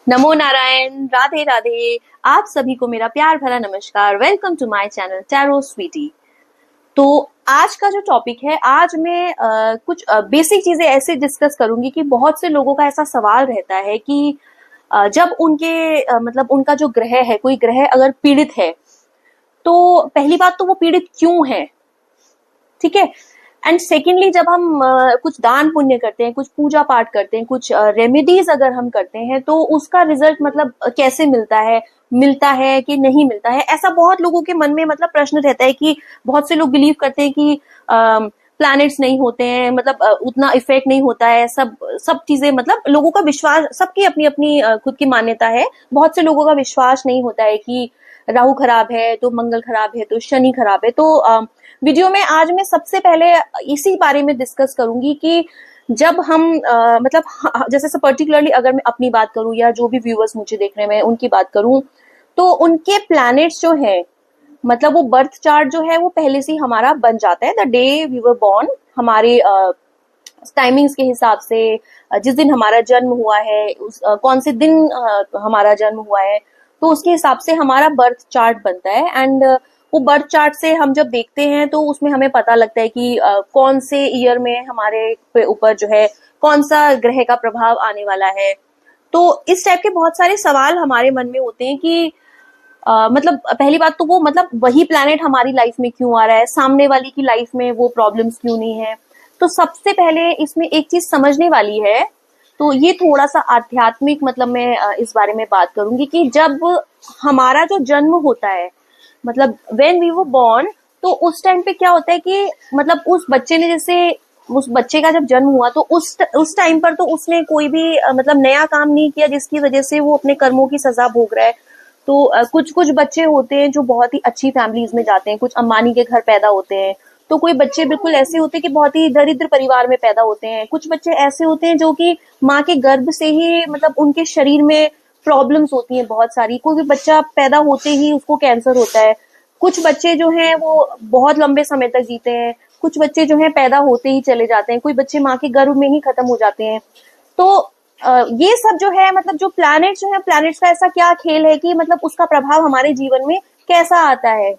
नमो नारायण, राधे राधे। आप सभी को मेरा प्यार भरा नमस्कार। Welcome to my channel Tarot Sweety. तो आज का जो टॉपिक है, आज मैं कुछ बेसिक चीजें ऐसे डिस्कस करूंगी कि बहुत से लोगों का ऐसा सवाल रहता है कि जब उनके मतलब उनका जो ग्रह है, कोई ग्रह अगर पीड़ित है, तो पहली बात तो वो पीड़ित क्यों है, ठीक है। एंड सेकेंडली, जब हम कुछ दान पुण्य करते हैं, कुछ पूजा पाठ करते हैं, कुछ रेमेडीज अगर हम करते हैं, तो उसका रिजल्ट मतलब कैसे मिलता है कि नहीं मिलता है। ऐसा बहुत लोगों के मन में मतलब प्रश्न रहता है कि बहुत से लोग बिलीव करते हैं कि प्लैनेट्स नहीं होते हैं, मतलब उतना इफेक्ट नहीं होता है। सब चीजें मतलब लोगों का विश्वास, सबकी अपनी अपनी खुद की मान्यता है। बहुत से लोगों का विश्वास नहीं होता है कि राहु खराब है तो मंगल खराब है तो शनि खराब है। तो वीडियो में आज मैं सबसे पहले इसी बारे में डिस्कस करूंगी कि जब हम मतलब जैसे पर्टिकुलरली अगर मैं अपनी बात करूं या जो भी व्यूअर्स मुझे देख रहे हैं मैं उनकी बात करूं, तो उनके प्लैनेट्स जो है, मतलब वो बर्थ चार्ट जो है वो पहले से ही हमारा बन जाता है। The day we were born, हमारे टाइमिंग्स के हिसाब से, जिस दिन हमारा जन्म हुआ है, कौन से दिन हमारा जन्म हुआ है, तो उसके हिसाब से हमारा बर्थ चार्ट बनता है। एंड वो बर्थ चार्ट से हम जब देखते हैं तो उसमें हमें पता लगता है कि कौन से ईयर में हमारे ऊपर जो है कौन सा ग्रह का प्रभाव आने वाला है। तो इस टाइप के बहुत सारे सवाल हमारे मन में होते हैं कि मतलब पहली बात तो वो मतलब वही प्लैनेट हमारी लाइफ में क्यों आ रहा है, सामने वाली की लाइफ में वो प्रॉब्लम्स क्यों नहीं है। तो सबसे पहले इसमें एक चीज समझने वाली है, तो ये थोड़ा सा आध्यात्मिक, मतलब मैं इस बारे में बात करूंगी कि जब हमारा जो जन्म होता है, मतलब व्हेन वी वर बॉर्न, तो उस टाइम पे क्या होता है कि मतलब उस बच्चे ने, जैसे उस बच्चे का जब जन्म हुआ तो उस टाइम पर तो उसने कोई भी मतलब नया काम नहीं किया जिसकी वजह से वो अपने कर्मों की सजा भोग रहा है। तो कुछ कुछ बच्चे होते हैं जो बहुत ही अच्छी फैमिलीज में जाते हैं, कुछ अंबानी के घर पैदा होते हैं। तो कोई बच्चे बिल्कुल ऐसे होते हैं कि बहुत ही दरिद्र परिवार में पैदा होते हैं। कुछ बच्चे ऐसे होते हैं जो कि माँ के गर्भ से ही मतलब उनके शरीर में प्रॉब्लम्स होती हैं बहुत सारी। कोई भी बच्चा पैदा होते ही उसको कैंसर होता है। कुछ बच्चे जो हैं वो बहुत लंबे समय तक जीते हैं। कुछ बच्चे जो हैं पैदा होते ही चले जाते हैं। कोई बच्चे माँ के गर्भ में ही खत्म हो जाते हैं। तो ये सब जो है, मतलब जो प्लैनेट जो है, प्लैनेट्स का ऐसा क्या खेल है कि मतलब उसका प्रभाव हमारे जीवन में कैसा आता है।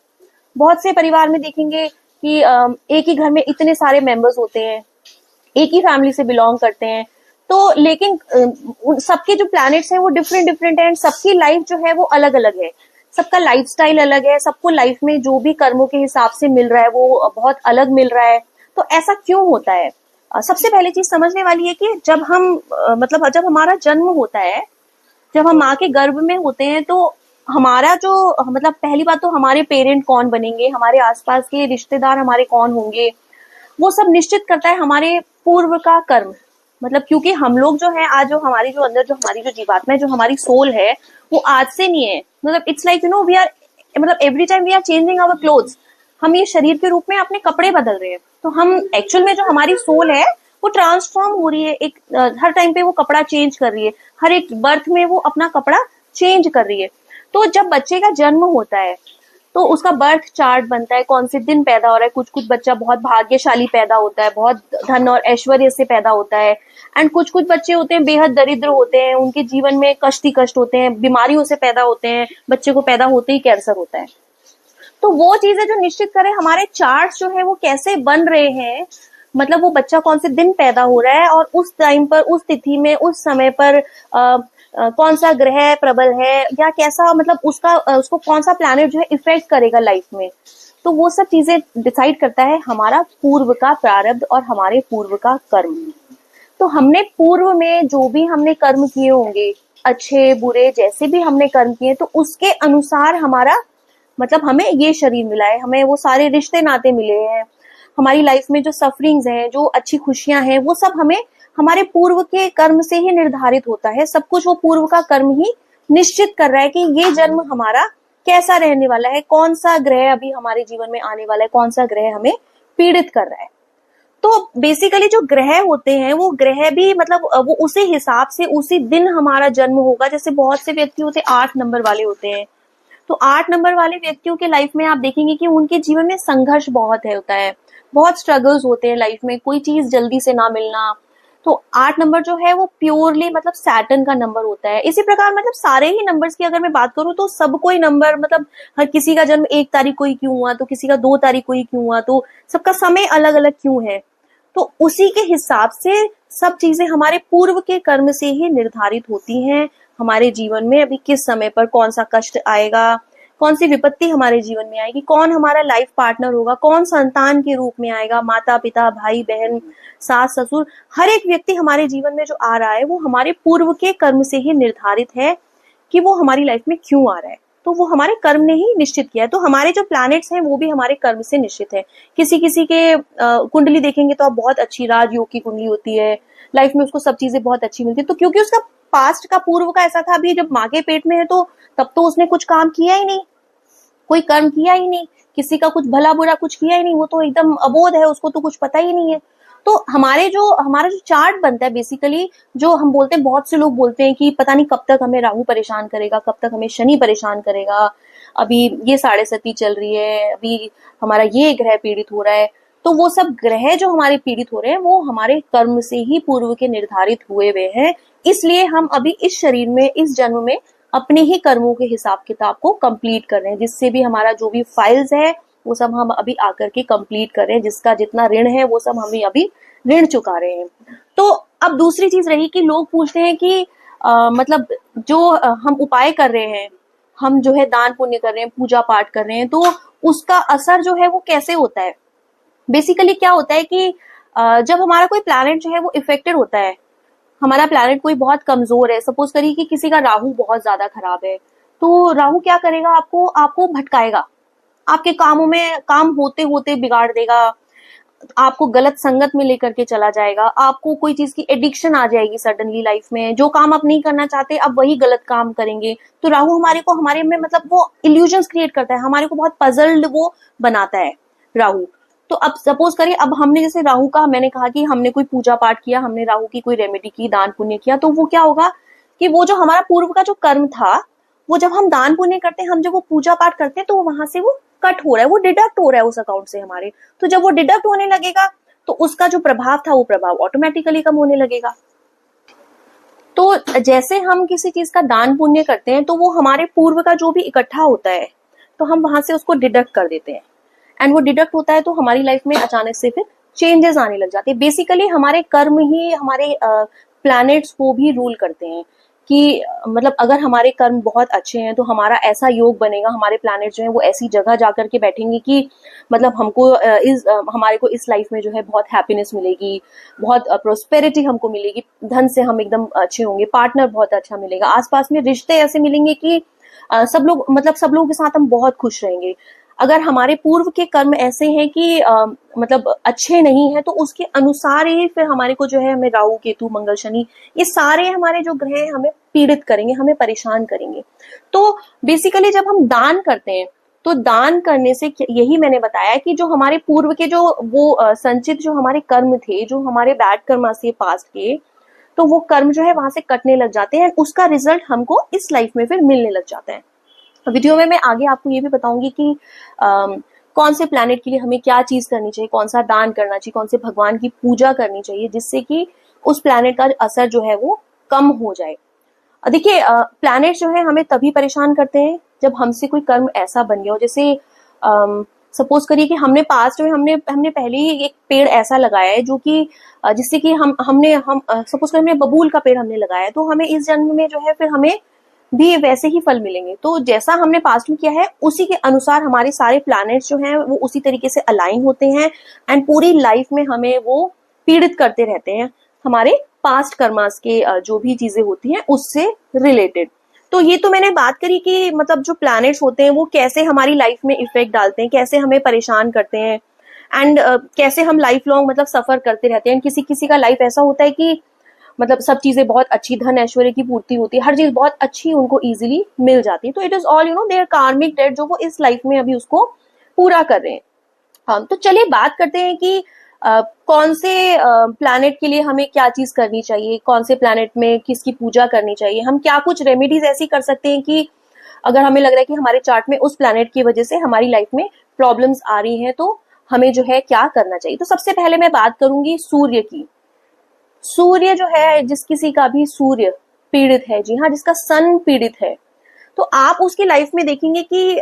बहुत से परिवार में देखेंगे कि एक ही घर में इतने सारे मेंबर्स होते हैं, एक ही फैमिली से बिलोंग करते हैं। तो लेकिन सबके जो प्लैनेट्स हैं वो डिफरेंट डिफरेंट हैं। सबकी लाइफ जो है वो अलग अलग है, सबका लाइफस्टाइल अलग है, सबको लाइफ में जो भी कर्मों के हिसाब से मिल रहा है वो बहुत अलग मिल रहा है। तो ऐसा क्यों होता है? सबसे पहले चीज समझने वाली है कि जब हम मतलब जब हमारा जन्म होता है, जब हम माँ के गर्भ में होते हैं, तो हमारा जो मतलब पहली बात तो हमारे पेरेंट कौन बनेंगे, हमारे आसपास के रिश्तेदार हमारे कौन होंगे, वो सब निश्चित करता है हमारे पूर्व का कर्म। मतलब क्योंकि हम लोग जो है आज, जो हमारी जो अंदर जो हमारी जो जीवात्मा है, जो हमारी सोल है, वो आज से नहीं है। मतलब इट्स लाइक वी आर, मतलब every time we are changing our clothes. हम ये शरीर के रूप में अपने कपड़े बदल रहे हैं। तो हम एक्चुअल में जो हमारी सोल है वो ट्रांसफॉर्म हो रही है, एक हर टाइम पे वो कपड़ा चेंज कर रही है, हर एक बर्थ में वो अपना कपड़ा चेंज कर रही है। तो जब बच्चे का जन्म होता है तो उसका बर्थ चार्ट बनता है, कौन से दिन पैदा हो रहा है। कुछ कुछ बच्चा बहुत भाग्यशाली पैदा होता है, बहुत धन और ऐश्वर्य से पैदा होता है। एंड कुछ कुछ बच्चे होते हैं बेहद दरिद्र होते हैं, उनके जीवन में कष्ट ही कष्ट होते हैं, बीमारियों से पैदा होते हैं, बच्चे को पैदा होते ही कैंसर होता है। तो वो चीजें जो निश्चित करें हमारे चार्ट जो है वो कैसे बन रहे हैं, मतलब वो बच्चा कौन से दिन पैदा हो रहा है और उस टाइम पर, उस तिथि में, उस समय पर कौन सा ग्रह प्रबल है या कैसा, मतलब उसको कौन सा प्लैनेट जो है इफेक्ट करेगा लाइफ में। तो वो सब चीजें डिसाइड करता है हमारा पूर्व का प्रारब्ध और हमारे पूर्व का कर्म। तो हमने पूर्व में जो भी हमने कर्म किए होंगे, अच्छे बुरे जैसे भी हमने कर्म किए, तो उसके अनुसार हमारा मतलब हमें ये शरीर मिला है, हमें वो सारे रिश्ते नाते मिले हैं। हमारी लाइफ में जो सफरिंग्स हैं, जो अच्छी खुशियां हैं, वो सब हमें हमारे पूर्व के कर्म से ही निर्धारित होता है। सब कुछ वो पूर्व का कर्म ही निश्चित कर रहा है कि ये जन्म हमारा कैसा रहने वाला है, कौन सा ग्रह अभी हमारे जीवन में आने वाला है, कौन सा ग्रह हमें पीड़ित कर रहा है। तो बेसिकली जो ग्रह होते हैं वो ग्रह भी मतलब वो उसी हिसाब से उसी दिन हमारा जन्म होगा। जैसे बहुत से व्यक्ति होते हैं 8 नंबर वाले होते हैं, तो 8 नंबर वाले व्यक्तियों के लाइफ में आप देखेंगे कि उनके जीवन में संघर्ष बहुत है होता है, बहुत स्ट्रगल्स होते हैं लाइफ में, कोई चीज जल्दी से ना मिलना। तो 8 नंबर जो है वो प्योरली मतलब सैटर्न का नंबर होता है। इसी प्रकार मतलब सारे ही नंबर्स की अगर मैं बात करूं तो सब कोई नंबर मतलब हर किसी का जन्म 1 तारीख को ही क्यों हुआ, तो किसी का 2 तारीख को ही क्यों हुआ, तो सबका समय अलग अलग क्यों है। तो उसी के हिसाब से सब चीजें हमारे पूर्व के कर्म से ही निर्धारित होती हैं। हमारे जीवन में अभी किस समय पर कौन सा कष्ट आएगा, कौन सी विपत्ति हमारे जीवन में आएगी, कौन हमारा लाइफ पार्टनर होगा, कौन संतान के रूप में आएगा, माता पिता भाई बहन सास ससुर, हर एक व्यक्ति हमारे जीवन में जो आ रहा है वो हमारे पूर्व के कर्म से ही निर्धारित है कि वो हमारी लाइफ में क्यों आ रहा है। तो वो हमारे कर्म ने ही निश्चित किया है। तो हमारे जो प्लैनेट्स हैं वो भी हमारे कर्म से निश्चित है। किसी किसी के कुंडली देखेंगे तो आप बहुत अच्छी राजयोग की कुंडली होती है, लाइफ में उसको सब चीजें बहुत अच्छी मिलती है, तो क्योंकि उसका पास्ट का पूर्व का ऐसा था, अभी जब माँ के पेट में है तो तब तो उसने कुछ काम किया ही नहीं, कोई कर्म किया ही नहीं, किसी का कुछ भला बुरा कुछ किया ही नहीं, वो तो एकदम अबोध है, उसको तो कुछ पता ही नहीं है। तो हमारा जो चार्ट बनता है बेसिकली, जो हम बोलते हैं, बहुत से लोग बोलते हैं कि पता नहीं कब तक हमें राहु परेशान करेगा, कब तक हमें शनि परेशान करेगा, अभी ये 7.5 चल रही है, अभी हमारा ये ग्रह पीड़ित हो रहा है। तो वो सब ग्रह जो हमारे पीड़ित हो रहे हैं वो हमारे कर्म से ही पूर्व के निर्धारित हुए हुए हैं। इसलिए हम अभी इस शरीर में, इस जन्म में अपने ही कर्मों के हिसाब किताब को कंप्लीट कर रहे हैं, जिससे भी हमारा जो भी फाइल्स है वो सब हम अभी आकर के कंप्लीट कर रहे हैं, जिसका जितना ऋण है वो सब हम अभी ऋण चुका रहे हैं। तो अब दूसरी चीज रही कि लोग पूछते हैं कि मतलब जो हम उपाय कर रहे हैं, हम जो है दान पुण्य कर रहे हैं, पूजा पाठ कर रहे हैं, तो उसका असर जो है वो कैसे होता है। बेसिकली क्या होता है कि जब हमारा कोई प्लैनेट जो है वो इफेक्टेड होता है, हमारा प्लैनेट कोई बहुत कमजोर है, सपोज करिए कि किसी का राहु बहुत ज्यादा खराब है, तो राहु क्या करेगा, आपको भटकाएगा, आपके कामों में काम होते होते बिगाड़ देगा, आपको गलत संगत में लेकर के चला जाएगा, आपको कोई चीज की एडिक्शन आ जाएगी सडनली लाइफ में, जो काम आप नहीं करना चाहते अब वही गलत काम करेंगे। तो राहु हमारे में मतलब वो इल्यूजन्स क्रिएट करता है, हमारे को बहुत पजल्ड वो बनाता है राहु। तो अब सपोज करिए, अब हमने जैसे राहु का, मैंने कहा कि हमने कोई पूजा पाठ किया, हमने राहु की कोई रेमेडी की, दान पुण्य किया, तो वो क्या होगा कि वो जो हमारा पूर्व का जो कर्म था, वो जब हम दान पुण्य करते हैं, हम जब वो पूजा पाठ करते हैं, तो वहां से वो कट हो रहा है, वो डिडक्ट हो रहा है उस अकाउंट से हमारे। तो जब वो डिडक्ट होने लगेगा तो उसका जो प्रभाव था वो प्रभाव ऑटोमेटिकली कम होने लगेगा। तो जैसे हम किसी चीज का दान पुण्य करते हैं तो वो हमारे पूर्व का जो भी इकट्ठा होता है तो हम वहां से उसको डिडक्ट कर देते हैं, एंड वो डिडक्ट होता है तो हमारी लाइफ में अचानक से फिर चेंजेस आने लग जाते हैं। बेसिकली हमारे कर्म ही हमारे प्लैनेट्स को भी रूल करते हैं कि मतलब अगर हमारे कर्म बहुत अच्छे हैं तो हमारा ऐसा योग बनेगा, हमारे प्लैनेट जो है वो ऐसी जगह जाकर के बैठेंगे कि मतलब हमको हमारे को इस लाइफ में जो है बहुत हैप्पीनेस मिलेगी, बहुत प्रोस्पेरिटी हमको मिलेगी, धन से हम एकदम अच्छे होंगे, पार्टनर बहुत अच्छा मिलेगा, आसपास में रिश्ते ऐसे मिलेंगे कि सब लोगों के साथ हम बहुत खुश रहेंगे। अगर हमारे पूर्व के कर्म ऐसे हैं कि मतलब अच्छे नहीं है तो उसके अनुसार ही फिर हमारे को जो है, हमें राहु केतु मंगल शनि, ये सारे हमारे जो ग्रह हैं हमें पीड़ित करेंगे, हमें परेशान करेंगे। तो बेसिकली जब हम दान करते हैं तो दान करने से यही मैंने बताया कि जो हमारे पूर्व के जो वो संचित जो हमारे कर्म थे, जो हमारे बैड कर्म से पास्ट के, तो वो कर्म जो है वहां से कटने लग जाते हैं, उसका रिजल्ट हमको इस लाइफ में फिर मिलने लग जाता है। वीडियो में मैं आगे आपको ये भी बताऊंगी कि कौन से प्लैनेट के लिए हमें क्या चीज करनी चाहिए, कौन सा दान करना चाहिए, कौन से भगवान की पूजा करनी चाहिए, जिससे कि उस प्लैनेट का असर जो है वो कम हो जाए। देखिए प्लैनेट जो है हमें तभी परेशान करते हैं जब हमसे कोई कर्म ऐसा बन गया हो, जैसे सपोज करिए कि हमने पास्ट में हमने पहले ही एक पेड़ ऐसा लगाया है जो कि जिससे कि हम सपोज करिए हमने बबूल का पेड़ हमने लगाया है, तो हमें इस जन्म में जो है फिर हमें भी वैसे ही फल मिलेंगे। तो जैसा हमने पास्ट में किया है उसी के अनुसार हमारे सारे प्लैनेट्स जो हैं वो उसी तरीके से अलाइन होते हैं, एंड पूरी लाइफ में हमें वो पीड़ित करते रहते हैं, हमारे पास्ट कर्मास के जो भी चीजें होती हैं उससे रिलेटेड। तो ये तो मैंने बात करी कि मतलब जो प्लैनेट्स होते हैं वो कैसे हमारी लाइफ में इफेक्ट डालते हैं, कैसे हमें परेशान करते हैं, एंड कैसे हम लाइफ लॉन्ग मतलब सफर करते रहते हैं। किसी किसी का लाइफ ऐसा होता है कि मतलब सब चीजें बहुत अच्छी, धन ऐश्वर्य की पूर्ति होती है, हर चीज बहुत अच्छी उनको इजीली मिल जाती है। तो इट इज ऑल देयर कार्मिक डेट जो वो इस लाइफ में अभी उसको पूरा कर रहे हैं। हम तो चलिए बात करते हैं कि कौन से प्लैनेट के लिए हमें क्या चीज करनी चाहिए, कौन से प्लैनेट में किसकी पूजा करनी चाहिए, हम क्या कुछ रेमेडीज ऐसी कर सकते हैं कि अगर हमें लग रहा है कि हमारे चार्ट में उस प्लैनेट की वजह से हमारी लाइफ में प्रॉब्लम्स आ रही हैं तो हमें जो है क्या करना चाहिए। तो सबसे पहले मैं बात करूंगी सूर्य की। सूर्य जो है, जिस किसी का भी सूर्य पीड़ित है, जी हाँ, जिसका सन पीड़ित है, तो आप उसकी लाइफ में देखेंगे कि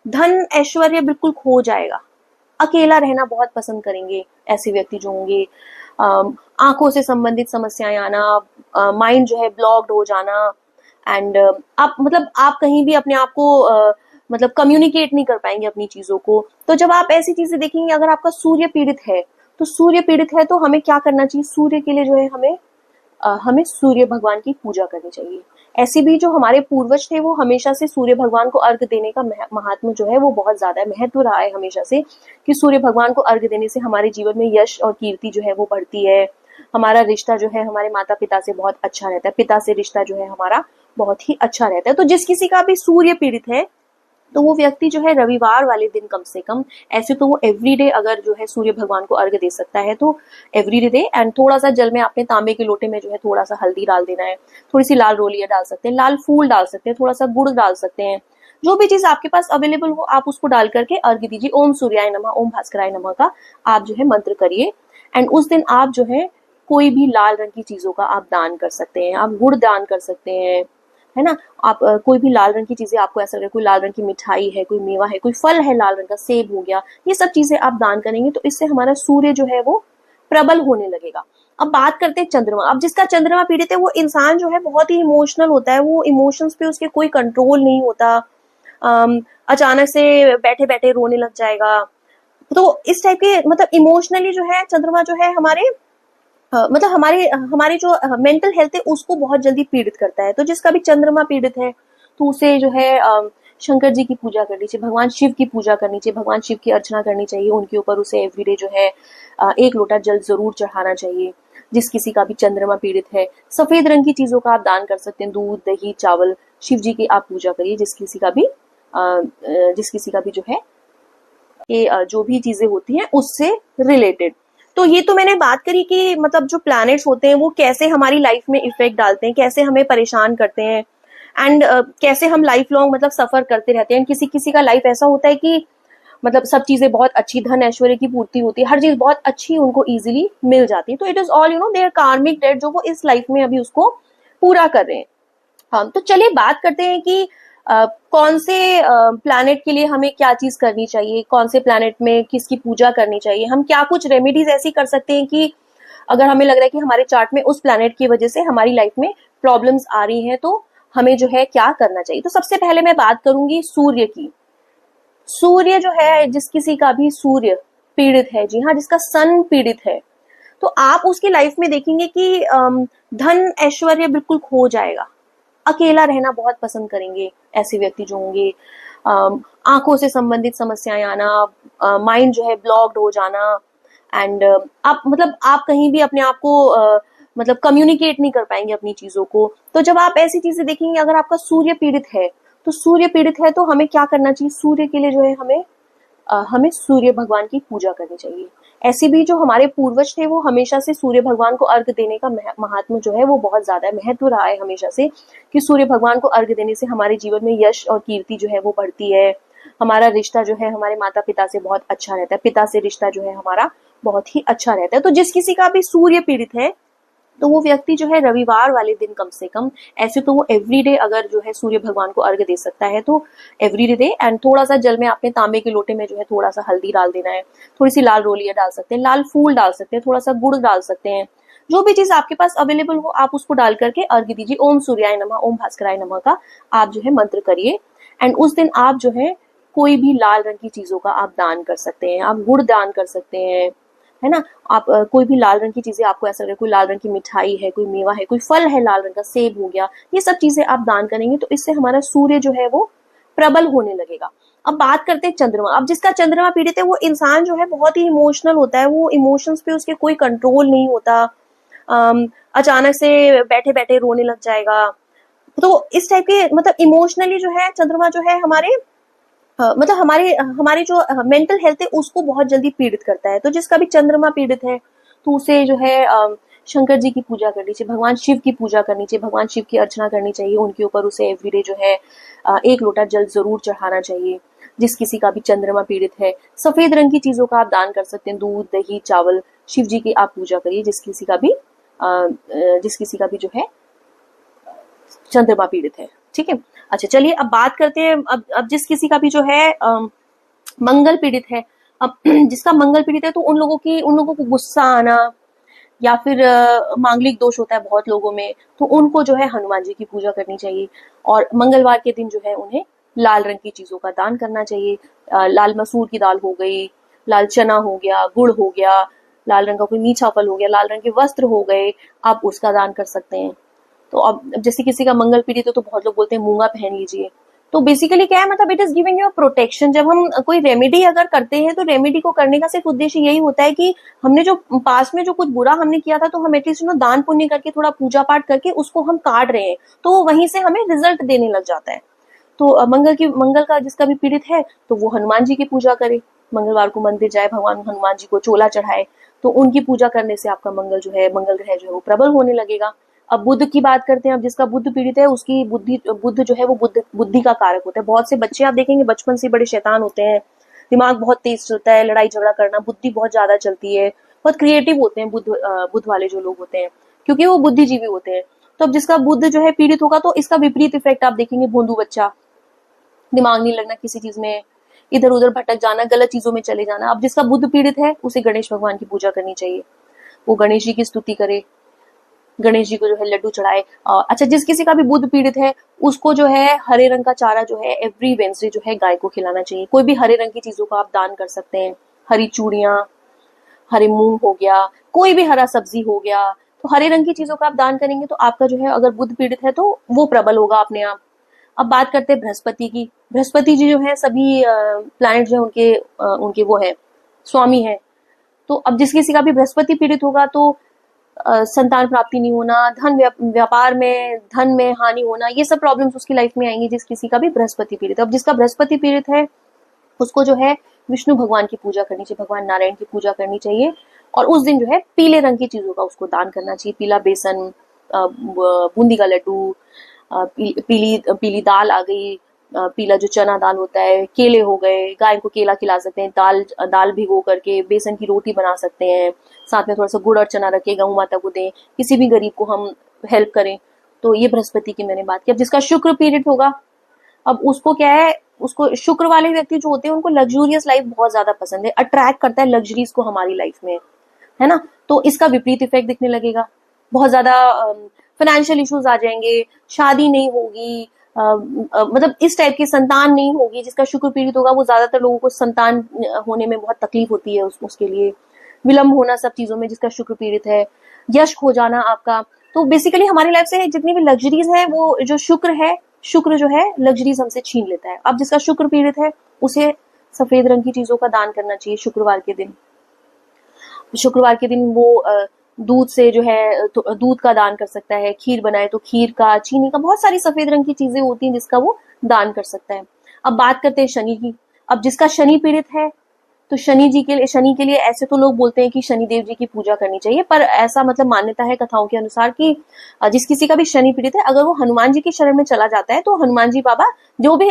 धन ऐश्वर्य बिल्कुल खो जाएगा। अकेला रहना बहुत पसंद करेंगे ऐसे व्यक्ति जो होंगे। आंखों से संबंधित समस्याएं आना, माइंड जो है ब्लॉक्ड हो जाना, एंड आप कहीं भी अपने आप को मतलब कम्युनिकेट नहीं कर पाएंगे अपनी चीजों को। तो जब आप ऐसी चीजें देखेंगे, अगर आपका सूर्य पीड़ित है, तो सूर्य पीड़ित है तो हमें क्या करना चाहिए? सूर्य के लिए जो है हमें सूर्य भगवान की पूजा करनी चाहिए। ऐसे भी जो हमारे पूर्वज थे वो हमेशा से सूर्य भगवान को अर्घ देने का महात्म जो है वो बहुत ज्यादा है, महत्व रहा है हमेशा से, कि सूर्य भगवान को अर्घ देने से हमारे जीवन में यश और कीर्ति जो है वो बढ़ती है। हमारा रिश्ता जो है हमारे माता पिता से बहुत अच्छा रहता है, पिता से रिश्ता जो है हमारा बहुत ही अच्छा रहता है। तो जिस किसी का भी सूर्य पीड़ित है, तो वो व्यक्ति जो है रविवार वाले दिन कम से कम, ऐसे तो वो एवरीडे अगर जो है सूर्य भगवान को अर्घ दे सकता है तो एवरीडे दे। एंड थोड़ा सा जल में आपने तांबे के लोटे में जो है थोड़ा सा हल्दी डाल देना है, थोड़ी सी लाल रोलियां डाल सकते हैं, लाल फूल डाल सकते हैं, थोड़ा सा गुड़ डाल सकते हैं, जो भी चीज आपके पास अवेलेबल हो आप उसको डाल करके अर्घ दीजिए। ओम सूर्याय नमः, ओम भास्कराय नमः का आप जो है मंत्र करिए। एंड उस दिन आप जो है कोई भी लाल रंग की चीजों का आप दान कर सकते हैं, आप गुड़ दान कर सकते हैं, है ना। आप कोई भी लाल रंग की चीजें, आपको ऐसा लग रहा है कोई लाल रंग की मिठाई है, कोई मेवा है, कोई फल है लाल रंग का, सेब हो गया, ये सब चीजें आप दान करेंगे तो इससे हमारा सूर्य जो है वो प्रबल होने लगेगा। अब बात करते हैं चंद्रमा। अब जिसका चंद्रमा पीड़ित है वो इंसान जो है बहुत ही इमोशनल होता है, वो इमोशंस पे उसके कोई कंट्रोल नहीं होता। अचानक से बैठे बैठे रोने लग जाएगा। तो इस टाइप के मतलब इमोशनली जो है चंद्रमा जो है हमारे मतलब हमारी जो मेंटल हेल्थ है उसको बहुत जल्दी पीड़ित करता है। तो जिसका भी चंद्रमा पीड़ित है तो उसे जो है शंकर जी की पूजा करनी चाहिए, भगवान शिव की पूजा करनी चाहिए, भगवान शिव की अर्चना करनी चाहिए। उनके ऊपर उसे एवरीडे जो है 1 लोटा जल जरूर चढ़ाना चाहिए। जिस किसी का भी चंद्रमा पीड़ित है, सफेद रंग की चीजों का आप दान कर सकते हैं, दूध दही चावल, शिव जी की आप पूजा करिए। जिस किसी का भी जो है ये जो भी चीजें होती हैं उससे रिलेटेड। तो ये तो मैंने बात करी कि मतलब जो प्लैनेट्स होते हैं वो कैसे हमारी लाइफ में इफेक्ट डालते हैं, कैसे हमें परेशान करते हैं, एंड कैसे हम लाइफ लॉन्ग मतलब सफर करते रहते हैं। किसी किसी का लाइफ ऐसा होता है कि मतलब सब चीजें बहुत अच्छी, धन ऐश्वर्य की पूर्ति होती है, हर चीज बहुत अच्छी उनको इजीली मिल जाती है। तो इट इज ऑल देयर कार्मिक डेट जो वो इस लाइफ में अभी उसको पूरा कर रहे हैं। हम तो चलिए बात करते हैं कि कौन से प्लैनेट के लिए हमें क्या चीज करनी चाहिए, कौन से प्लैनेट में किसकी पूजा करनी चाहिए, हम क्या कुछ रेमेडीज ऐसी कर सकते हैं कि अगर हमें लग रहा है कि हमारे चार्ट में उस प्लैनेट की वजह से हमारी लाइफ में प्रॉब्लम्स आ रही हैं तो हमें जो है क्या करना चाहिए। तो सबसे पहले मैं बात करूंगी सूर्य की। सूर्य जो है, जिस किसी का भी सूर्य पीड़ित है, जी हाँ, जिसका सन पीड़ित है, तो आप उसकी लाइफ में देखेंगे कि धन ऐश्वर्य बिल्कुल खो जाएगा। अकेला रहना बहुत पसंद करेंगे ऐसे व्यक्ति जो होंगे। आंखों से संबंधित समस्याएं आना, माइंड जो है ब्लॉक्ड हो जाना, एंड आप कहीं भी अपने आप को मतलब कम्युनिकेट नहीं कर पाएंगे अपनी चीजों को। तो जब आप ऐसी चीजें देखेंगे, अगर आपका सूर्य पीड़ित है, तो सूर्य पीड़ित है तो हमें क्या करना चाहिए? सूर्य के लिए जो है हमें सूर्य भगवान की पूजा करनी चाहिए। ऐसे भी जो हमारे पूर्वज थे वो हमेशा से सूर्य भगवान को अर्घ देने का महात्म जो है वो बहुत ज्यादा है, महत्व रहा है हमेशा से, कि सूर्य भगवान को अर्घ देने से हमारे जीवन में यश और कीर्ति जो है वो बढ़ती है। हमारा रिश्ता जो है हमारे माता पिता से बहुत अच्छा रहता है, पिता से रिश्ता जो है हमारा बहुत ही अच्छा रहता है। तो जिस किसी का भी सूर्य पीड़ित है तो वो व्यक्ति जो है रविवार वाले दिन कम से कम, ऐसे तो वो एवरीडे अगर जो है सूर्य भगवान को अर्घ दे सकता है तो एवरीडे दे। एंड थोड़ा सा जल में आपने तांबे के लोटे में जो है थोड़ा सा हल्दी डाल देना है, थोड़ी सी लाल रोलियां डाल सकते हैं, लाल फूल डाल सकते हैं, थोड़ा सा गुड़ डाल सकते हैं, जो भी चीज आपके पास अवेलेबल हो आप उसको डाल करके अर्घ दीजिए। ओम सूर्याय नमः, ओम भास्कराय नमः का आप जो है मंत्र करिए। एंड उस दिन आप जो है कोई भी लाल रंग की चीजों का आप दान कर सकते हैं, आप गुड़ दान कर सकते हैं, है ना। आप कोई भी लाल रंग की चीजें, आपको ऐसा लग रहा है कोई लाल रंग की मिठाई है, कोई मेवा है, कोई फल है लाल रंग का, सेब हो गया, ये सब चीजें आप दान करेंगे तो इससे हमारा सूर्य जो है वो प्रबल होने लगेगा। अब बात करते हैं चंद्रमा। अब जिसका चंद्रमा पीड़ित है वो इंसान जो है बहुत ही इमोशनल होता है, वो इमोशंस पे उसके कोई कंट्रोल नहीं होता। अचानक से बैठे बैठे रोने लग जाएगा। तो इस टाइप के मतलब इमोशनली जो है चंद्रमा जो है हमारी जो मेंटल हेल्थ है उसको बहुत जल्दी पीड़ित करता है। तो जिसका भी चंद्रमा पीड़ित है तो उसे जो है शंकर जी की पूजा करनी चाहिए, भगवान शिव की पूजा करनी चाहिए, भगवान शिव की अर्चना करनी चाहिए। उनके ऊपर उसे एवरीडे जो है 1 लोटा जल जरूर चढ़ाना चाहिए। जिस किसी का भी चंद्रमा पीड़ित है, सफेद रंग की चीजों का आप दान कर सकते हैं, दूध दही चावल, शिव जी की आप पूजा करिए। जिस किसी का भी जिस किसी का भी जो है चंद्रमा पीड़ित है। ठीक है, अच्छा चलिए अब बात करते हैं, अब जिस किसी का भी जो है मंगल पीड़ित है, अब जिसका मंगल पीड़ित है तो उन लोगों को गुस्सा आना या फिर मांगलिक दोष होता है बहुत लोगों में, तो उनको जो है हनुमान जी की पूजा करनी चाहिए। और मंगलवार के दिन जो है उन्हें लाल रंग की चीजों का दान करना चाहिए। लाल मसूर की दाल हो गई, लाल चना हो गया, गुड़ हो गया, लाल रंग का कोई मीठा फल हो गया, लाल रंग के वस्त्र हो गए, आप उसका दान कर सकते हैं। तो अब जैसे किसी का मंगल पीड़ित है तो बहुत लोग बोलते हैं मूंगा पहन लीजिए। तो बेसिकली क्या है, मतलब it is giving you protection. जब हम कोई रेमेडी अगर करते हैं तो रेमेडी को करने का सिर्फ उद्देश्य यही होता है कि हमने जो पास में जो कुछ बुरा हमने किया था, तो हम एटलीस्ट दान पुण्य करके थोड़ा पूजा पाठ करके उसको हम काट रहे हैं, तो वहीं से हमें रिजल्ट देने लग जाता है। तो मंगल का जिसका भी पीड़ित है तो वो हनुमान जी की पूजा करे, मंगलवार को मंदिर जाए, भगवान हनुमान जी को चोला चढ़ाए, तो उनकी पूजा करने से आपका मंगल ग्रह जो है वो प्रबल होने लगेगा। अब बुध की बात करते हैं, अब जिसका बुध पीड़ित है उसकी बुध जो है वो बुद्धि का कारक होता है। बहुत से बच्चे आप देखेंगे बचपन से बड़े शैतान होते हैं, दिमाग बहुत तेज चलता है, लड़ाई झगड़ा करना, बुद्धि बहुत ज्यादा चलती है, बहुत क्रिएटिव होते हैं बुध वाले जो लोग होते हैं, क्योंकि वो बुद्धिजीवी होते हैं। तो अब जिसका बुध जो है पीड़ित होगा तो इसका विपरीत इफेक्ट आप देखेंगे, भोंदू बच्चा, दिमाग नहीं लगना किसी चीज में, इधर उधर भटक जाना, गलत चीजों में चले जाना। अब जिसका बुध पीड़ित है उसे गणेश भगवान की पूजा करनी चाहिए, वो गणेश जी की स्तुति करे, गणेश जी को जो है लड्डू चढ़ाए। अच्छा, जिस किसी का भी बुध पीड़ित है उसको जो है हरे रंग का चारा जो है एवरी वेडनेसडे जो है गाय को खिलाना चाहिए। कोई भी हरे रंग की चीजों को आप दान कर सकते हैं, हरी चूड़ियां, हरे मूंग हो गया, कोई भी हरा सब्जी हो गया, तो हरे रंग की चीजों का आप दान करेंगे तो आपका जो है अगर बुध पीड़ित है तो वो प्रबल होगा अपने आप। अब बात करते हैं बृहस्पति की। बृहस्पति जी जो है सभी प्लैनेट जो है उनके वो है स्वामी है। तो अब जिस किसी का भी बृहस्पति पीड़ित होगा तो संतान प्राप्ति नहीं होना, व्यापार में धन में हानि होना, ये सब प्रॉब्लम्स उसकी लाइफ में आएंगी जिस किसी का भी बृहस्पति पीड़ित है। अब जिसका बृहस्पति पीड़ित है उसको जो है विष्णु भगवान की पूजा करनी चाहिए, भगवान नारायण की पूजा करनी चाहिए, और उस दिन जो है पीले रंग की चीजों का उसको दान करना चाहिए। पीला बेसन, बूंदी का लड्डू, पीली दाल आ गई, पीला जो चना दाल होता है, केले हो गए, गाय को केला खिला सकते हैं, दाल भिगो करके बेसन की रोटी बना सकते हैं, साथ में थोड़ा सा गुड़ और चना रखे गऊ माता को दें, किसी भी गरीब को हम हेल्प करें। तो ये बृहस्पति की मैंने बात की। अब जिसका शुक्र पीरियड होगा, अब उसको क्या है, उसको शुक्र वाले व्यक्ति जो होते हैं उनको लग्जूरियस लाइफ बहुत ज्यादा पसंद है, अट्रैक्ट करता है लग्जरीज को हमारी लाइफ में, है ना। तो इसका विपरीत इफेक्ट दिखने लगेगा, बहुत ज्यादा फाइनेंशियल इश्यूज आ जाएंगे, शादी नहीं होगी, मतलब इस टाइप की संतान नहीं होगी। जिसका शुक्र पीड़ित होगा वो ज्यादातर लोगों को संतान होने में बहुत तकलीफ होती है, उसके लिए विलंब होना सब चीजों में जिसका शुक्र पीड़ित है, यश हो जाना आपका। तो बेसिकली हमारी लाइफ से जितनी भी लग्जरीज है वो जो शुक्र जो है लग्जरीज हमसे छीन लेता है। अब जिसका शुक्र पीड़ित है उसे सफेद रंग की चीजों का दान करना चाहिए शुक्रवार के दिन। शुक्रवार के दिन वो दूध से जो है तो दूध का दान कर सकता है, खीर बनाए तो खीर का, चीनी का, बहुत सारी सफेद रंग की चीजें होती हैं जिसका वो दान कर सकता है। अब बात करते हैं शनि की। अब जिसका शनि पीड़ित है तो शनि के लिए ऐसे तो लोग बोलते हैं कि शनि देव जी की पूजा करनी चाहिए, पर ऐसा मतलब मान्यता है कथाओं के अनुसार कि जिस किसी का भी शनि पीड़ित है अगर वो हनुमान जी की शरण में चला जाता है तो हनुमान जी बाबा जो भी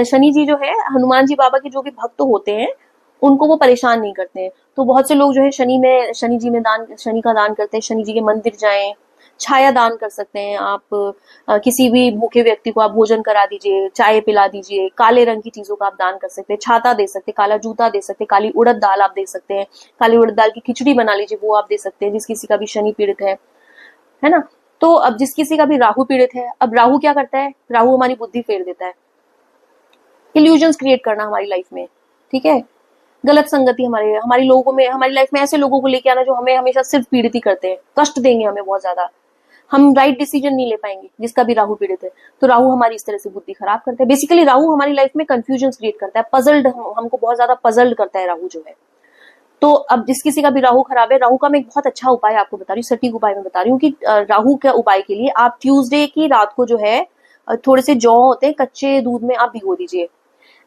शनि जी जो है हनुमान जी बाबा के जो भी भक्त होते हैं उनको वो परेशान नहीं करते हैं। तो बहुत से लोग जो है शनि का दान करते हैं, शनि जी के मंदिर जाएं, छाया दान कर सकते हैं आप, किसी भी भूखे व्यक्ति को आप भोजन करा दीजिए, चाय पिला दीजिए, काले रंग की चीजों का आप दान कर सकते हैं, छाता दे सकते हैं, काला जूता दे सकते हैं, काली उड़द दाल आप दे सकते हैं, काली उड़द दाल की खिचड़ी बना लीजिए, वो आप दे सकते हैं जिस किसी का भी शनि पीड़ित है ना। तो अब जिस किसी का भी राहु पीड़ित है, अब राहु क्या करता है, राहु हमारी बुद्धि फेर देता है, इल्यूजन्स क्रिएट करना हमारी लाइफ में, ठीक है, गलत संगति हमारी लोगों में, हमारी लाइफ में ऐसे लोगों को लेके आना जो हमें हमेशा सिर्फ पीड़ित ही करते हैं, कष्ट देंगे हमें बहुत ज्यादा, हम राइट डिसीजन नहीं ले पाएंगे जिसका भी राहु पीड़ित है। तो राहु हमारी इस तरह से बुद्धि खराब करता है। बेसिकली राहु हमारी लाइफ में कंफ्यूजन क्रिएट करता है, पजल्ड, हमको बहुत ज्यादा पजल्ड करता है राहु जो है। तो अब जिस किसी का भी राहु खराब है, राहु का मैं एक बहुत अच्छा उपाय आपको बता रही हूँ, सटीक उपाय में बता रही हूँ कि राहु के उपाय के लिए आप ट्यूसडे की रात को जो है थोड़े से जौ होते हैं कच्चे दूध में आप भिगो दीजिए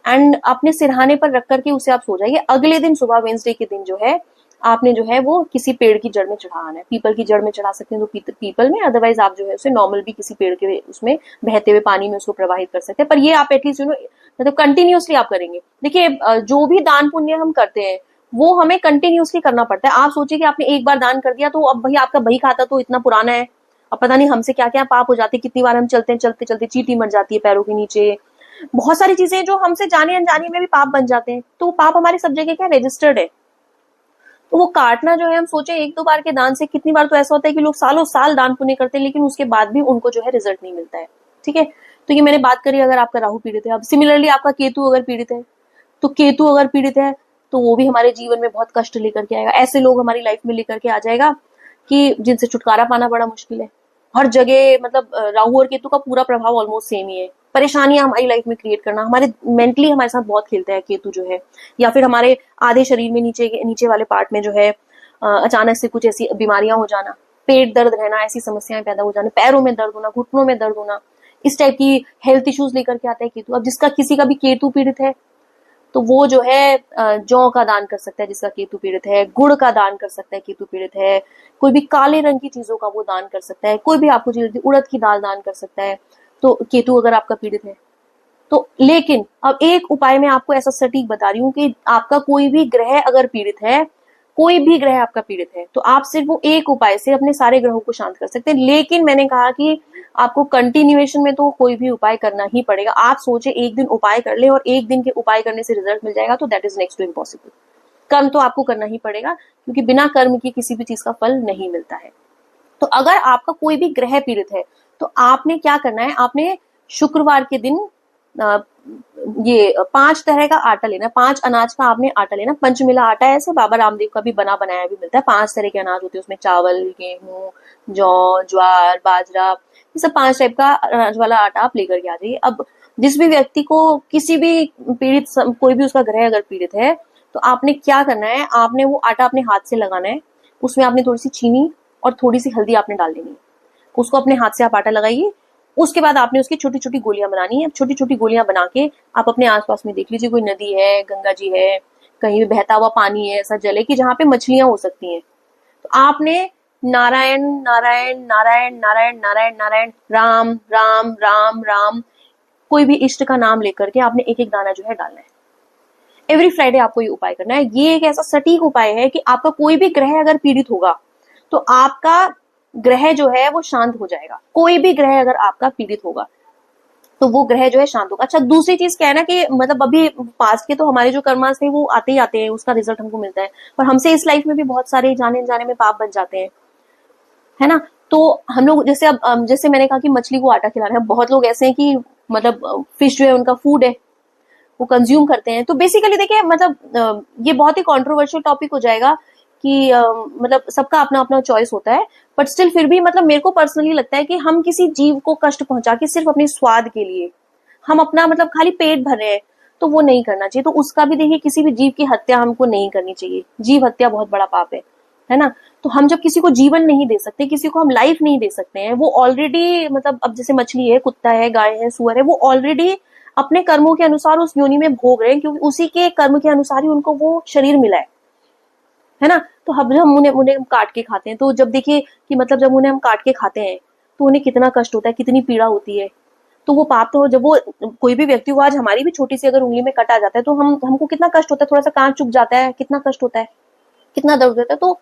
एंड अपने सिरहाने पर रख करके उसे आप सो जाइए। अगले दिन सुबह वेडनेसडे के दिन जो है आपने जो है वो किसी पेड़ की जड़ में चढ़ाना है, पीपल की जड़ में चढ़ा सकते हैं तो पीपल में, अदरवाइज आप जो है उसे नॉर्मल भी किसी पेड़ के उसमें बहते हुए पानी में उसको प्रवाहित कर सकते हैं। पर ये आप एटलीस्ट मतलब कंटिन्यूअसली आप करेंगे। देखिए जो भी दान पुण्य हम करते हैं वो हमें कंटिन्यूसली करना पड़ता है। आप सोचिए कि आपने एक बार दान कर दिया तो अब भाई आपका बही खाता तो इतना पुराना है, अब पता नहीं हमसे क्या क्या पाप हो जाते, कितनी बार हम चलते चलते चलते चींटी मर जाती है पैरों के नीचे, बहुत सारी चीजें जो हमसे जाने अनजाने में भी पाप बन जाते हैं। तो पाप हमारी सब जगह क्या रजिस्टर्ड है। तो वो काटना जो है, हम सोचे एक दो बार के दान से, कितनी बार तो ऐसा होता है कि लोग सालों साल दान पुण्य करते हैं लेकिन उसके बाद भी उनको जो है रिजल्ट नहीं मिलता है। ठीक है, तो ये मैंने बात करी अगर आपका राहु पीड़ित है। अब सिमिलरली आपका केतु अगर पीड़ित है, तो केतु अगर पीड़ित है तो वो भी हमारे जीवन में बहुत कष्ट लेकर के आएगा। ऐसे लोग हमारी लाइफ में लेकर के आ जाएगा कि जिनसे छुटकारा पाना बड़ा मुश्किल है। हर जगह मतलब राहु और केतु का पूरा प्रभाव ऑलमोस्ट सेम ही है। परेशानियां हमारी लाइफ में क्रिएट करना, हमारे मेंटली हमारे साथ बहुत खेलता है केतु जो है, या फिर हमारे आधे शरीर में नीचे वाले पार्ट में जो है अचानक से कुछ ऐसी बीमारियां हो जाना, पेट दर्द रहना, ऐसी समस्याएं पैदा हो जाना, पैरों में दर्द होना, घुटनों में दर्द होना, इस टाइप की हेल्थ इश्यूज लेकर के आता है केतु। अब जिसका किसी का भी केतु पीड़ित है तो वो जो है जौ का दान कर सकता है जिसका केतु पीड़ित है, गुड़ का दान कर सकता है केतु पीड़ित है, कोई भी काले रंग की चीजों का वो दान कर सकता है, कोई भी आपको चीज, उड़द की दाल दान कर सकता है तो केतु अगर आपका पीड़ित है तो। लेकिन अब एक उपाय मैं आपको ऐसा सटीक बता रही हूँ कि आपका कोई भी ग्रह अगर पीड़ित है, कोई भी ग्रह आपका पीड़ित है, तो आप सिर्फ वो एक उपाय से अपने सारे ग्रहों को शांत कर सकते हैं। लेकिन मैंने कहा कि आपको कंटिन्यूएशन में तो कोई भी उपाय करना ही पड़ेगा। आप सोचे एक दिन उपाय कर ले और एक दिन के उपाय करने से रिजल्ट मिल जाएगा तो that is next to impossible. कर्म तो आपको करना ही पड़ेगा क्योंकि बिना कर्म के किसी भी चीज का फल नहीं मिलता है। तो अगर आपका कोई भी ग्रह पीड़ित है तो आपने क्या करना है, आपने शुक्रवार के दिन ये 5 तरह का आटा लेना, 5 अनाज का आपने आटा लेना। पंचमिला आटा है, ऐसे बाबा रामदेव का भी बना बनाया भी मिलता है। 5 तरह के अनाज होते हैं उसमें, चावल, गेहूं, जौ, ज्वार, बाजरा, ये सब 5 टाइप का अनाज वाला आटा आप लेकर के आ जाइए। अब जिस भी व्यक्ति को किसी भी पीड़ित, कोई भी उसका ग्रह अगर पीड़ित है तो आपने क्या करना है, आपने वो आटा अपने हाथ से लगाना है, उसमें आपने थोड़ी सी चीनी और थोड़ी सी हल्दी आपने डाल देनी है, उसको अपने हाथ से आप आटा लगाइए। उसके बाद आपने उसकी छोटी छोटी गोलियां बनानी है। छोटी छोटी गोलियां बना के आप अपने आसपास में देख लीजिए, कोई नदी है, गंगा जी है, कहीं भी बहता हुआ पानी है, ऐसा जल है कि जहाँ पे मछलियां हो सकती हैं, तो आपने नारायण नारायण नारायण नारायण नारायण नारायण, राम राम राम राम, कोई भी इष्ट का नाम लेकर के आपने एक एक दाना जो है डालना है। एवरी फ्राइडे आपको ये उपाय करना है। ये एक ऐसा सटीक उपाय है कि आपका कोई भी ग्रह अगर पीड़ित होगा तो आपका ग्रह जो है वो शांत हो जाएगा। कोई भी ग्रह अगर आपका पीड़ित होगा तो वो ग्रह जो है शांत होगा। अच्छा, दूसरी चीज क्या है ना कि मतलब अभी पास्ट के तो हमारे जो कर्मास थे वो आते ही आते हैं, उसका रिजल्ट हमको मिलता है, पर हमसे इस लाइफ में भी बहुत सारे जाने जाने में पाप बन जाते हैं, है ना। तो हम लोग जैसे अब जैसे मैंने कहा कि मछली को आटा खिलाना है, बहुत लोग ऐसे हैं कि मतलब फिश जो है उनका फूड है, वो कंज्यूम करते हैं। तो बेसिकली देखिए मतलब ये बहुत ही कंट्रोवर्शियल टॉपिक हो जाएगा कि मतलब सबका अपना अपना चॉइस होता है, बट स्टिल फिर भी मतलब मेरे को पर्सनली लगता है कि हम किसी जीव को कष्ट पहुंचा के सिर्फ अपने स्वाद के लिए हम अपना मतलब खाली पेट भर रहे हैं तो वो नहीं करना चाहिए। तो उसका भी देखिए, किसी भी जीव की हत्या हमको नहीं करनी चाहिए। जीव हत्या बहुत बड़ा पाप है ना। तो हम जब किसी को जीवन नहीं दे सकते, किसी को हम लाइफ नहीं दे सकते हैं, वो ऑलरेडी मतलब अब जैसे मछली है, कुत्ता है, गाय है, सुअर है, वो ऑलरेडी अपने कर्मों के अनुसार उस योनि में भोग रहे हैं क्योंकि उसी के कर्म के अनुसार ही उनको वो शरीर मिला है ना। तो हम उन्हें काट के खाते हैं, तो जब देखिए कि मतलब जब उन्हें हम काट के खाते हैं तो उन्हें कितना कष्ट होता है, कितनी पीड़ा होती है। तो वो पाप तो जब वो कोई भी व्यक्ति, वो आज हमारी भी छोटी सी अगर उंगली में कटा जाता है तो हमको कितना कष्ट होता है, थोड़ा सा कान चुभ जाता है, कितना कष्ट होता है, कितना दर्द होता है। तो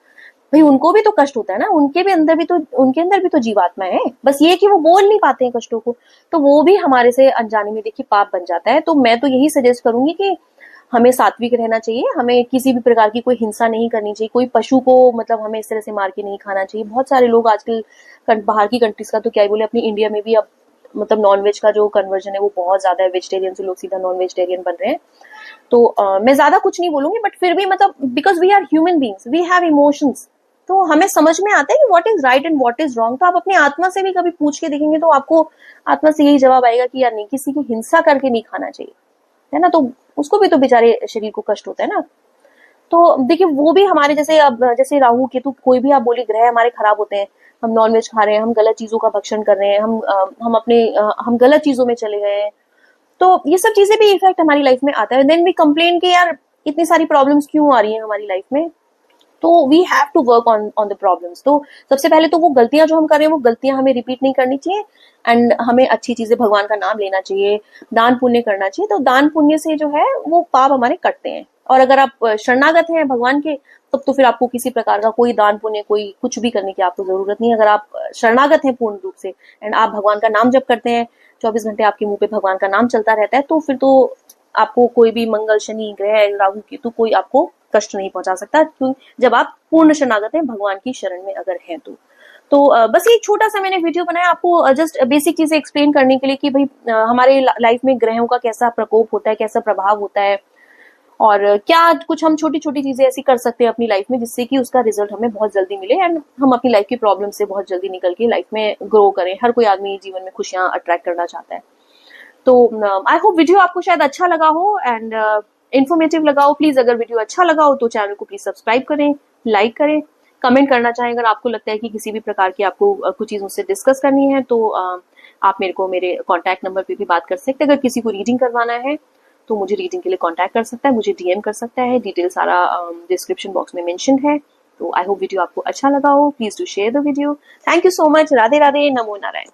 भाई उनको भी तो कष्ट होता है ना, उनके अंदर भी तो जीवात्मा है, बस ये कि वो बोल नहीं पाते हैं कष्टों को, तो वो भी हमारे से अनजाने में देखिए पाप बन जाता है। तो मैं तो यही सजेस्ट करूंगी कि हमें सात्विक रहना चाहिए, हमें किसी भी प्रकार की कोई हिंसा नहीं करनी चाहिए, कोई पशु को मतलब हमें इस तरह से मार के नहीं खाना चाहिए। बहुत सारे लोग आजकल बाहर की कंट्रीज का तो क्या ही बोले, अपनी इंडिया में भी अब मतलब नॉनवेज का जो कन्वर्जन है वो बहुत ज्यादा है, वेजिटेरियन से लोग सीधा नॉन वेजिटेरियन बन रहे हैं। तो मैं ज्यादा कुछ नहीं बोलूंगी, बट फिर भी मतलब because we are human beings, we have emotions, तो हमें समझ में आता है कि what is right and what is wrong. तो आप अपनी आत्मा से भी कभी पूछ के देखेंगे तो आपको आत्मा से यही जवाब आएगा कि यार नहीं, किसी की हिंसा करके नहीं खाना चाहिए, है ना। तो उसको भी तो बेचारे शरीर को कष्ट होता है ना। तो देखिए वो भी हमारे जैसे अब जैसे राहु केतु, कोई भी आप बोले ग्रह हमारे खराब होते हैं, हम नॉनवेज खा रहे हैं, हम गलत चीजों का भक्षण कर रहे हैं, हम गलत चीजों में चले गए हैं, तो ये सब चीजें भी इफेक्ट हमारी लाइफ में आता है। देन वी कंप्लेन कि यार इतनी सारी प्रॉब्लम्स क्यों आ रही हैं हमारी लाइफ में। तो we have to work on the problems. तो सबसे पहले तो वो गलतियां जो हम कर रहे हैं वो गलतियां हमें रिपीट नहीं करनी चाहिए, एंड हमें अच्छी चीजें, भगवान का नाम लेना चाहिए, दान पुण्य करना चाहिए। तो दान पुण्य से जो है वो पाप हमारे कटते हैं। और अगर आप शरणागत हैं भगवान के, तब तो फिर आपको किसी प्रकार का कोई दान पुण्य, कोई कुछ भी करने की आपको जरूरत नहीं है। अगर आप शरणागत हैं पूर्ण रूप से एंड आप भगवान का नाम जप करते हैं, 24 घंटे आपके मुंह पे भगवान का नाम चलता रहता है, तो फिर तो आपको कोई भी मंगल, शनि ग्रह, राहु केतु कोई आपको कष्ट नहीं पहुंचा सकता, क्योंकि जब आप पूर्ण शरणागत हैं भगवान की शरण में अगर हैं तो बस ये छोटा सा मैंने वीडियो बनाया आपको जस्ट बेसिक चीजें एक्सप्लेन करने के लिए कि भाई हमारे लाइफ में ग्रहों का कैसा प्रकोप होता है, कैसा प्रभाव होता है, और क्या कुछ हम छोटी छोटी चीजें ऐसी कर सकते हैं अपनी लाइफ में जिससे कि उसका रिजल्ट हमें बहुत जल्दी मिले एंड हम अपनी लाइफ की प्रॉब्लम से बहुत जल्दी निकल के लाइफ में ग्रो करें। हर कोई आदमी जीवन में खुशियां अट्रैक्ट करना चाहता है। तो आई होप वीडियो आपको शायद अच्छा लगा हो एंड इन्फॉर्मेटिव लगा हो। प्लीज अगर वीडियो अच्छा लगा हो तो चैनल को प्लीज सब्सक्राइब करें, लाइक करें, कमेंट करना चाहें। अगर आपको लगता है कि किसी भी प्रकार की आपको कुछ चीज मुझसे डिस्कस करनी है तो आप मेरे को मेरे कॉन्टैक्ट नंबर पे भी बात कर सकते हैं। अगर किसी को रीडिंग करवाना है तो मुझे रीडिंग के लिए कॉन्टैक्ट कर सकता है, मुझे डीएम कर सकता है। डिटेल सारा डिस्क्रिप्शन बॉक्स में मेंशन है। तो आई होप वीडियो आपको अच्छा लगा हो। Please do share the video. Thank you so much. Radhe Radhe, NaMo Narayan.